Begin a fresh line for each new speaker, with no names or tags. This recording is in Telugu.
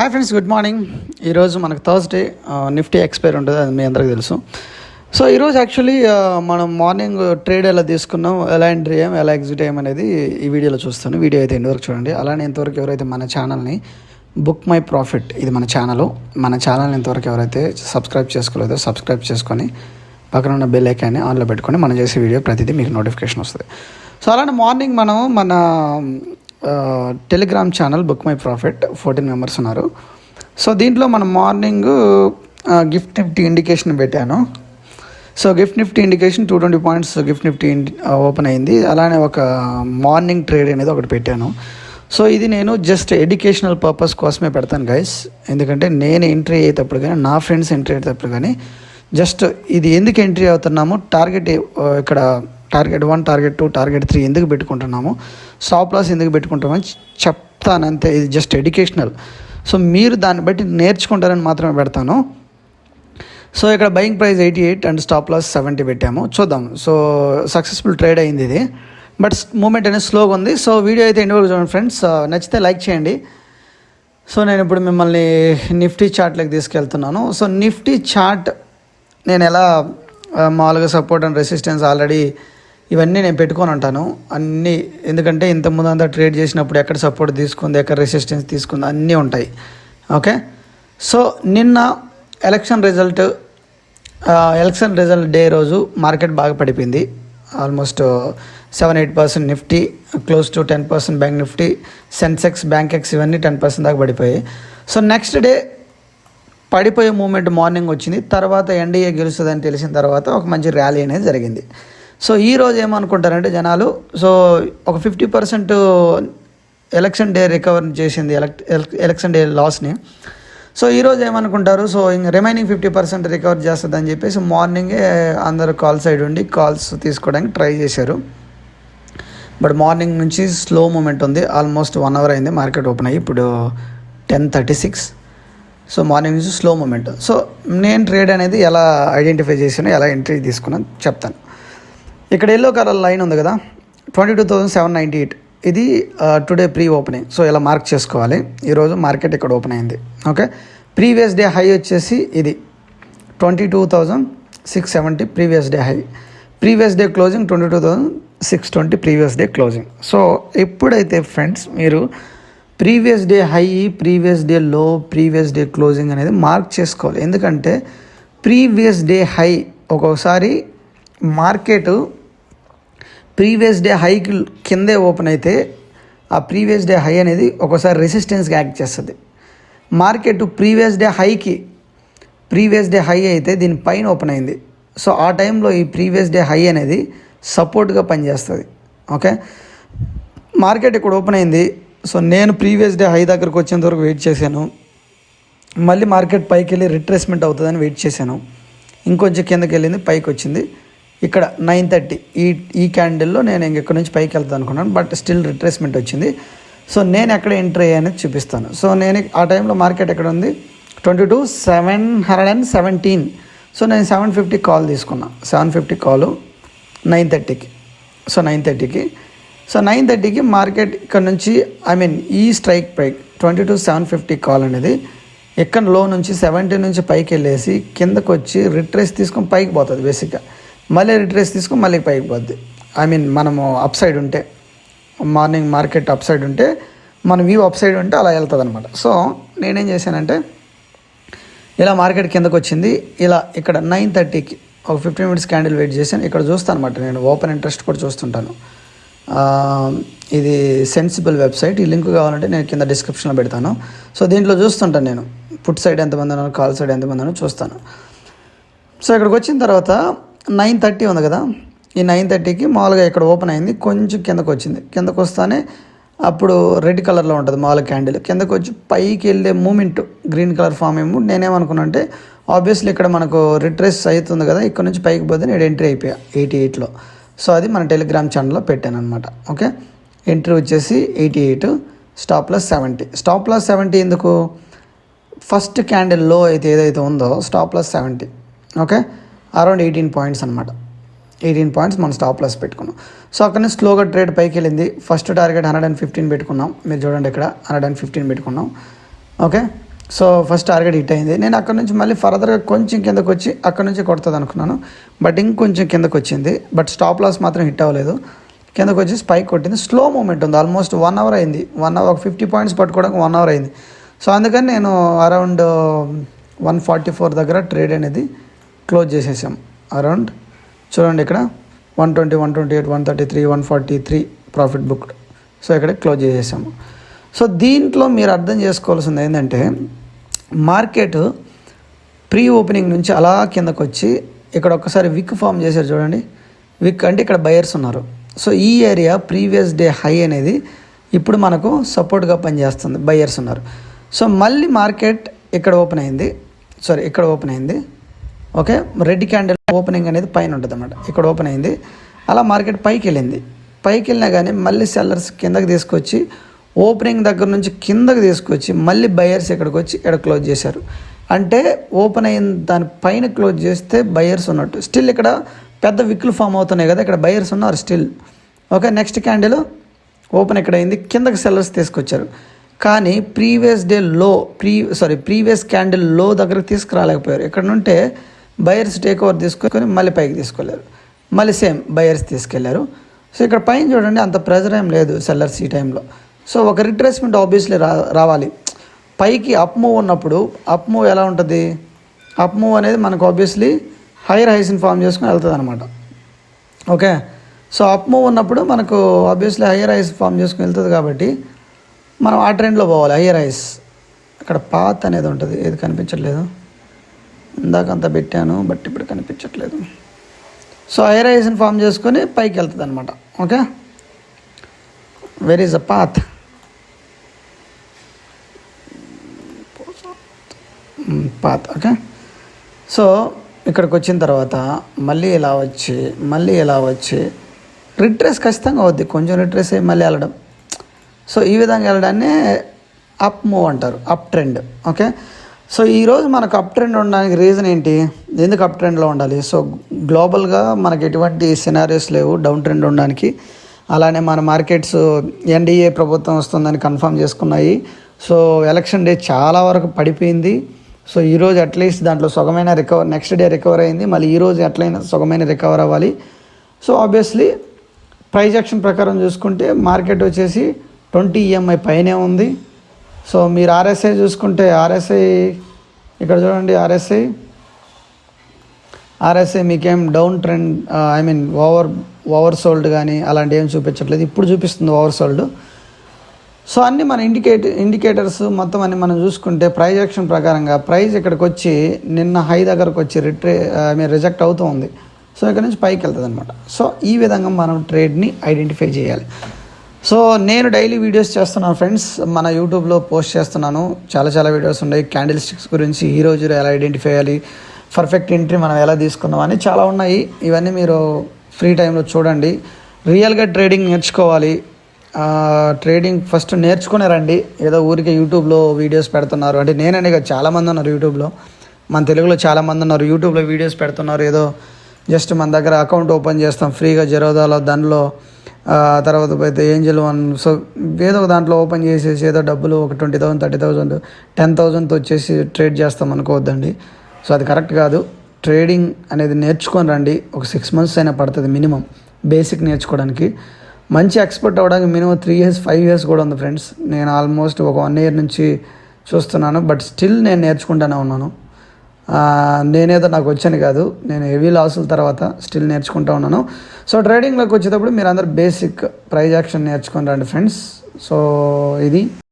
Hi friends, good morning. ఈరోజు మనకు థర్స్డే నిఫ్టీ ఎక్స్పైర్ ఉంటుంది, అది మీ అందరికీ తెలుసు. సో ఈరోజు యాక్చువల్లీ మనం మార్నింగ్ ట్రేడ్ ఎలా తీసుకున్నాం, ఎలా ఎంట్రీ అయ్యాం, ఎలా ఎగ్జిట్ అయ్యాం అనేది ఈ వీడియోలో చూస్తాను. వీడియో అయితే ఎంతవరకు చూడండి. అలానే ఇంతవరకు ఎవరైతే మన ఛానల్ని బుక్ మై ప్రాఫిట్, ఇది మన ఛానల్ని ఇంతవరకు ఎవరైతే సబ్స్క్రైబ్ చేసుకోలేదో సబ్స్క్రైబ్ చేసుకొని పక్కన ఉన్న బెల్ ఐకాన్ని ఆన్లో పెట్టుకొని మనం చేసే వీడియో ప్రతిదీ మీకు నోటిఫికేషన్ వస్తుంది. సో అలానే మార్నింగ్ మనం మన Telegram channel book my profit 14 members ఉన్నారు. సో దీంట్లో మనం మార్నింగ్ గిఫ్ట్ నిఫ్టీ ఇండికేషన్ పెట్టాను. So gift Nifty indication 220 points gift Nifty open అయింది. అలానే ఒక మార్నింగ్ ట్రేడ్ అనేది ఒకటి పెట్టాను. సో ఇది నేను జస్ట్ ఎడ్యుకేషనల్ పర్పస్ కోసమే పెడతాను గైస్. ఎందుకంటే నేను ఎంట్రీ అయ్యేటప్పుడు కానీ నా ఫ్రెండ్స్ ఎంట్రీ అయ్యేటప్పుడు కానీ జస్ట్ ఇది ఎందుకు ఎంట్రీ అవుతున్నాము, ఇక్కడ టార్గెట్ 1, టార్గెట్ 2, టార్గెట్ 3 ఎందుకు పెట్టుకుంటున్నాము, స్టాప్ లాస్ ఎందుకు పెట్టుకుంటామని చెప్తాను అంతే. ఇది జస్ట్ ఎడ్యుకేషనల్. సో మీరు దాన్ని బట్టి నేర్చుకుంటారని మాత్రమే పెడతాను. సో ఇక్కడ buying price 88 and stop loss 70 పెట్టాము. చూద్దాం. సో సక్సెస్ఫుల్ ట్రేడ్ అయింది ఇది, బట్ మూమెంట్ అనేది స్లోగా ఉంది. సో వీడియో అయితే ఎండ్ వరకు చూడండి ఫ్రెండ్స్. నచ్చితే లైక్ చేయండి. సో నేను ఇప్పుడు మిమ్మల్ని నిఫ్టీ చార్ట్లోకి తీసుకెళ్తున్నాను. సో నిఫ్టీ చార్ట్ నేను ఎలా మామూలుగా సపోర్ట్ అండ్ రెసిస్టెన్స్ ఆల్రెడీ ఇవన్నీ నేను పెట్టుకొని ఉంటాను అన్నీ. ఎందుకంటే ఇంతకుముందు అంతా ట్రేడ్ చేసినప్పుడు ఎక్కడ సపోర్ట్ తీసుకుంది, ఎక్కడ రెసిస్టెన్స్ తీసుకుంది అన్నీ ఉంటాయి. ఓకే. సో నిన్న ఎలక్షన్ రిజల్ట్ డే రోజు మార్కెట్ బాగా పడిపోయింది. Almost 7-8% Nifty, close to 10% bank Nifty, Sensex, bank X ఇవన్నీ 10% దాకా పడిపోయాయి. సో నెక్స్ట్ డే పడిపోయే మూమెంట్ మార్నింగ్ వచ్చింది. తర్వాత ఎన్డీఏ గెలుస్తుందని తెలిసిన తర్వాత ఒక మంచి ర్యాలీ అనేది జరిగింది. సో ఈరోజు ఏమనుకుంటారంటే జనాలు, సో ఒక 50% ఎలక్షన్ డే రికవర్ చేసింది, ఎలక్షన్ డే లాస్ని. సో ఈరోజు ఏమనుకుంటారు, సో ఇంక రిమైనింగ్ 50% రికవర్ చేస్తుందని చెప్పేసి మార్నింగే అందరూ కాల్ సైడ్ ఉండి కాల్స్ తీసుకోవడానికి ట్రై చేశారు. బట్ మార్నింగ్ నుంచి స్లో మూమెంట్ ఉంది. ఆల్మోస్ట్ 1 అవర్ అయింది మార్కెట్ ఓపెన్ అయ్యి, ఇప్పుడు 10:36. సో మార్నింగ్ నుంచి స్లో మూమెంట్. సో నేను ట్రేడ్ అనేది ఎలా ఐడెంటిఫై చేసానో, ఎలా ఎంట్రీ తీసుకున్నాను చెప్తాను. ఇక్కడ ఎల్లో కలర్ లైన్ ఉంది కదా, 22,798, ఇది టుడే ప్రీ ఓపెనింగ్. సో ఇలా మార్క్ చేసుకోవాలి. ఈరోజు మార్కెట్ ఇక్కడ ఓపెన్ అయింది. ఓకే. ప్రీవియస్ డే హై వచ్చేసి ఇది 22,670 previous day high. Previous day closing 22,620 previous day closing. So ఎప్పుడైతే ఫ్రెండ్స్ మీరు previous day high, previous day లో, ప్రీవియస్ డే క్లోజింగ్ అనేది మార్క్ చేసుకోవాలి. ఎందుకంటే ప్రీవియస్ డే హై ఒక్కొక్కసారి మార్కెట్ ప్రీవియస్ డే హైకి కిందే ఓపెన్ అయితే ఆ ప్రీవియస్ డే హై అనేది ఒక్కోసారి రెసిస్టెన్స్గా యాక్ట్ చేస్తుంది. మార్కెట్ ప్రీవియస్ డే హై అయితే దీని పైన ఓపెన్ అయింది. సో ఆ టైంలో ఈ ప్రీవియస్ డే హై అనేది సపోర్ట్గా పనిచేస్తుంది. ఓకే. మార్కెట్ ఇక్కడ ఓపెన్ అయింది. సో నేను ప్రీవియస్ డే హై దగ్గరకు వచ్చేంత వరకు వెయిట్ చేశాను. మళ్ళీ మార్కెట్ పైకి వెళ్ళి రిట్రేస్మెంట్ అవుతుందని వెయిట్ చేశాను. ఇంకొంచెం కిందకి వెళ్ళింది, పైకి వచ్చింది. ఇక్కడ 9:30 ఈ క్యాండిల్లో నేను ఇంకెక్కడి నుంచి పైకి వెళ్తాను అనుకున్నాను, బట్ స్టిల్ రిట్రేస్మెంట్ వచ్చింది. సో నేను ఎక్కడ ఎంట్రీ అయ్యానని చూపిస్తాను. సో నేను ఆ టైంలో మార్కెట్ ఎక్కడ ఉంది, 22,717. సో నేను 750 కాల్ తీసుకున్నాను. 750 కాలు 9:30కి. సో 9:30కి మార్కెట్ ఇక్కడ నుంచి ఈ స్ట్రైక్ ప్రైక్ 22,750 కాల్ అనేది ఇక్కడ లో నుంచి 70 నుంచి పైకి వెళ్ళేసి కిందకు వచ్చి రిట్రేస్ తీసుకొని పైకి పోతుంది. బేసిక్గా మళ్ళీ రిట్రేస్ తీసుకొని మళ్ళీ పైకి పోద్ది. మనము అప్ సైడ్ ఉంటే, మార్నింగ్ మార్కెట్ అప్ సైడ్ ఉంటే, మన వ్యూ అప్ సైడ్ ఉంటే అలా వెళ్తుంది అనమాట. సో నేనేం చేశానంటే ఇలా మార్కెట్ కిందకు వచ్చింది. ఇలా ఇక్కడ 9:30కి ఒక 15 minutes క్యాండిల్ వెయిట్ చేశాను. ఇక్కడ చూస్తాను అనమాట, నేను ఓపెన్ ఇంట్రెస్ట్ కూడా చూస్తుంటాను. ఇది సెన్సిబుల్ వెబ్సైట్. ఈ లింక్ కావాలంటే నేను కింద డిస్క్రిప్షన్లో పెడతాను. సో దీంట్లో చూస్తుంటాను నేను పుట్ సైడ్ ఎంతమంది ఉన్నారు, కాల్ సైడ్ ఎంతమంది ఉన్నారో చూస్తాను. సో ఇక్కడికి వచ్చిన తర్వాత 9:30 ఉంది కదా, ఈ 9:30కి మామూలుగా ఇక్కడ ఓపెన్ అయింది, కొంచెం కిందకు వచ్చింది. కిందకు వస్తానే అప్పుడు రెడ్ కలర్లో ఉంటుంది మామూలుగా క్యాండిల్. కిందకు వచ్చి పైకి వెళ్ళే మూమెంట్ గ్రీన్ కలర్ ఫామ్ ఏమో. నేనేమనుకున్నా అంటే ఆబ్వియస్లీ ఇక్కడ మనకు రిట్రేస్ అవుతుంది కదా, ఇక్కడ నుంచి పైకి పోతే నేను ఎంట్రీ అయిపోయా 88లో. సో అది మన టెలిగ్రామ్ ఛానల్లో పెట్టాను అనమాట. ఓకే. ఎంట్రీ వచ్చేసి 88, స్టాప్ లాస్ 70. స్టాప్ లాస్ 70 ఎందుకు, ఫస్ట్ క్యాండిల్ లో అయితే ఏదైతే ఉందో stop loss 70. Okay. Around 18 points అనమాట. 18 పాయింట్స్ మనం స్టాప్ లాస్ పెట్టుకున్నాం. సో అక్కడ నుంచి స్లోగా ట్రేడ్ పైకి వెళ్ళింది. ఫస్ట్ టార్గెట్ 115 పెట్టుకున్నాం. మీరు చూడండి ఇక్కడ 115 పెట్టుకున్నాం. Okay. So first target hit అయింది. నేను అక్కడ నుంచి మళ్ళీ ఫర్దర్గా కొంచెం కిందకు వచ్చి అక్కడ నుంచి కొడుతుంది అనుకున్నాను, బట్ ఇంకొంచెం కిందకు వచ్చింది. బట్ స్టాప్ లాస్ మాత్రం హిట్ అవ్వలేదు. కిందకు వచ్చి స్పైక్ కొట్టింది. స్లో మూమెంట్ ఉంది, ఆల్మోస్ట్ 1 అవర్ అయింది. 1 అవర్, ఒక 50 పాయింట్స్ పట్టుకోవడానికి 1 అవర్ అయింది. సో అందుకని నేను అరౌండ్ 144 దగ్గర ట్రేడ్ అనేది క్లోజ్ చేసేసాం. అరౌండ్ చూడండి ఇక్కడ 120, 128, 133, 143 ప్రాఫిట్ బుక్డ్. సో ఇక్కడ క్లోజ్ చేసేసాము. సో దీంట్లో మీరు అర్థం చేసుకోవాల్సింది ఏంటంటే, మార్కెట్ ప్రీ ఓపెనింగ్ నుంచి అలా కిందకు వచ్చి ఇక్కడ ఒక్కసారి విక్ ఫామ్ చేశారు చూడండి. విక్ అంటే ఇక్కడ బయర్స్ ఉన్నారు. సో ఈ ఏరియా ప్రీవియస్ డే హై అనేది ఇప్పుడు మనకు సపోర్ట్గా పనిచేస్తుంది, బయర్స్ ఉన్నారు. సో మళ్ళీ మార్కెట్ ఇక్కడ ఓపెన్ అయింది, ఇక్కడ ఓపెన్ అయింది. ఓకే, రెడ్ క్యాండిల్ ఓపెనింగ్ అనేది పైన ఉంటుంది అన్నమాట. ఇక్కడ ఓపెన్ అయింది, అలా మార్కెట్ పైకి వెళ్ళింది. పైకి వెళ్ళినా కానీ మళ్ళీ సెల్లర్స్ కిందకి తీసుకొచ్చి ఓపెనింగ్ దగ్గర నుంచి కిందకి తీసుకొచ్చి మళ్ళీ బయర్స్ ఇక్కడికి వచ్చి ఇక్కడ క్లోజ్ చేశారు. అంటే ఓపెన్ అయిన దాని పైన క్లోజ్ చేస్తే బయర్స్ ఉన్నట్టు. స్టిల్ ఇక్కడ పెద్ద విక్లు ఫామ్ అవుతున్నాయి కదా, ఇక్కడ బయర్స్ ఉన్నారు still. Okay, next candle open ఇక్కడ అయింది, కిందకి సెల్లర్స్ తీసుకొచ్చారు. కానీ ప్రీవియస్ డే లో ప్రీవియస్ క్యాండిల్ లో దగ్గరకు తీసుకురాలేకపోయారు. ఇక్కడ నుంటే బయర్స్ టేక్ ఓవర్ తీసుకొని మళ్ళీ పైకి తీసుకోలేరు, మళ్ళీ సేమ్ బయర్స్ తీసుకెళ్లారు. సో ఇక్కడ పైన చూడండి, అంత ప్రెజర్ ఏం లేదు సెల్లర్స్ ఈ టైంలో. సో ఒక రిట్రేస్మెంట్ ఆబ్వియస్లీ రావాలి. పైకి అప్ మూవ్ ఉన్నప్పుడు, అప్ మూవ్ ఎలా ఉంటుంది, అప్ మూవ్ అనేది మనకు ఆబ్వియస్లీ హైయర్ హైస్ని ఫామ్ చేసుకుని వెళ్తుంది అనమాట. ఓకే, సో అప్ మూవ్ ఉన్నప్పుడు మనకు ఆబ్వియస్లీ హైయర్ హైస్ ఫామ్ చేసుకుని వెళ్తుంది కాబట్టి మనం ఆ ట్రెండ్లో పోవాలి. హైయర్ హైస్ అక్కడ పాత్ అనేది ఉంటుంది, ఏది కనిపించట్లేదు, ఇందాక అంతా పెట్టాను బట్ ఇప్పుడు కనిపించట్లేదు. సో హైయర్ హైస్ని ఫామ్ చేసుకొని పైకి వెళ్తుంది అనమాట. Okay, where is a path, okay. So ఇక్కడికి వచ్చిన తర్వాత మళ్ళీ ఇలా వచ్చి రిట్రేస్ ఖచ్చితంగా అవుద్ది, కొంచెం రిట్రేస్ అయ్యి మళ్ళీ వెళ్ళడం. సో ఈ విధంగా వెళ్ళడాన్ని అప్ మూవ్ అంటారు, అప్ ట్రెండ్. ఓకే, సో ఈరోజు మనకు అప్ ట్రెండ్ ఉండడానికి రీజన్ ఏంటి, ఎందుకు అప్ ట్రెండ్లో ఉండాలి? సో గ్లోబల్గా మనకి ఎటువంటి సినారియోస్ లేవు డౌన్ ట్రెండ్ ఉండడానికి. అలానే మన మార్కెట్స్ ఎన్డీఏ ప్రభుత్వం వస్తుందని కన్ఫర్మ్ చేసుకున్నాయి. సో ఎలక్షన్ డే చాలా వరకు పడిపోయింది. సో ఈరోజు అట్లీస్ట్ దాంట్లో సగమైన రికవర్, నెక్స్ట్ డే రికవర్ అయింది, మళ్ళీ ఈరోజు ఎట్లయినా సగమైన రికవర్ అవ్వాలి. సో ఆబ్వియస్లీ ప్రైజ్ యాక్షన్ ప్రకారం చూసుకుంటే మార్కెట్ వచ్చేసి 20 EMI పైనే ఉంది. సో మీరు ఆర్ఎస్ఐ చూసుకుంటే, ఆర్ఎస్ఐ ఇక్కడ చూడండి, ఆర్ఎస్ఐ మీకేం డౌన్ ట్రెండ్ ఓవర్ సోల్డ్ కానీ అలాంటి ఏం చూపించట్లేదు, ఇప్పుడు చూపిస్తుంది ఓవర్ సోల్డ్. సో అన్నీ మన ఇండికేటర్స్ మొత్తం అన్ని మనం చూసుకుంటే ప్రైజ్ యాక్షన్ ప్రకారంగా ప్రైజ్ ఇక్కడికి వచ్చి నిన్న హై దగ్గరకు వచ్చి రిజెక్ట్ అవుతూ ఉంది. సో ఇక్కడ నుంచి పైకి వెళ్తుంది అనమాట. సో ఈ విధంగా మనం ట్రేడ్ని ఐడెంటిఫై చేయాలి. సో నేను డైలీ వీడియోస్ చేస్తున్నాను ఫ్రెండ్స్, మన యూట్యూబ్లో పోస్ట్ చేస్తున్నాను. చాలా వీడియోస్ ఉన్నాయి క్యాండిల్ స్టిక్స్ గురించి, ఈ రోజు ఎలా ఐడెంటిఫై చేయాలి, పర్ఫెక్ట్ ఎంట్రీ మనం ఎలా తీసుకుందాం అని చాలా ఉన్నాయి. ఇవన్నీ మీరు ఫ్రీ టైంలో చూడండి. రియల్గా ట్రేడింగ్ నేర్చుకోవాలి. ట్రేడింగ్ ఫస్ట్ నేర్చుకునే రండి. ఏదో ఊరికే యూట్యూబ్లో వీడియోస్ పెడుతున్నారు అంటే నేననే కాదు, చాలామంది ఉన్నారు యూట్యూబ్లో, మన తెలుగులో చాలామంది ఉన్నారు యూట్యూబ్లో వీడియోస్ పెడుతున్నారు. ఏదో జస్ట్ మన దగ్గర అకౌంట్ ఓపెన్ చేస్తాం ఫ్రీగా జెరోదాలో, దానిలో తర్వాత పోతే ఏంజల్ వన్, సో ఏదో ఒక దాంట్లో ఓపెన్ చేసేసి ఏదో డబ్బులు ఒక 20,000, 30,000, 10,000తో వచ్చేసి ట్రేడ్ చేస్తాం అనుకోవద్దండి. సో అది కరెక్ట్ కాదు. ట్రేడింగ్ అనేది నేర్చుకొని రండి. ఒక 6 months అయినా పడుతుంది మినిమం బేసిక్ నేర్చుకోవడానికి. మంచి ఎక్స్పర్ట్ అవ్వడానికి మినిమం 3 years, 5 years కూడా ఉంది ఫ్రెండ్స్. నేను ఆల్మోస్ట్ ఒక 1 year నుంచి చూస్తున్నాను, బట్ స్టిల్ నేను నేర్చుకుంటూనే ఉన్నాను. నేనేదో నాకు వచ్చాను కాదు, నేను హెవీ లాసుల తర్వాత స్టిల్ నేర్చుకుంటూ ఉన్నాను. సో ట్రేడింగ్లోకి వచ్చేటప్పుడు మీరు అందరు బేసిక్ ప్రైజ్ యాక్షన్ నేర్చుకొని రండి ఫ్రెండ్స్. సో ఇది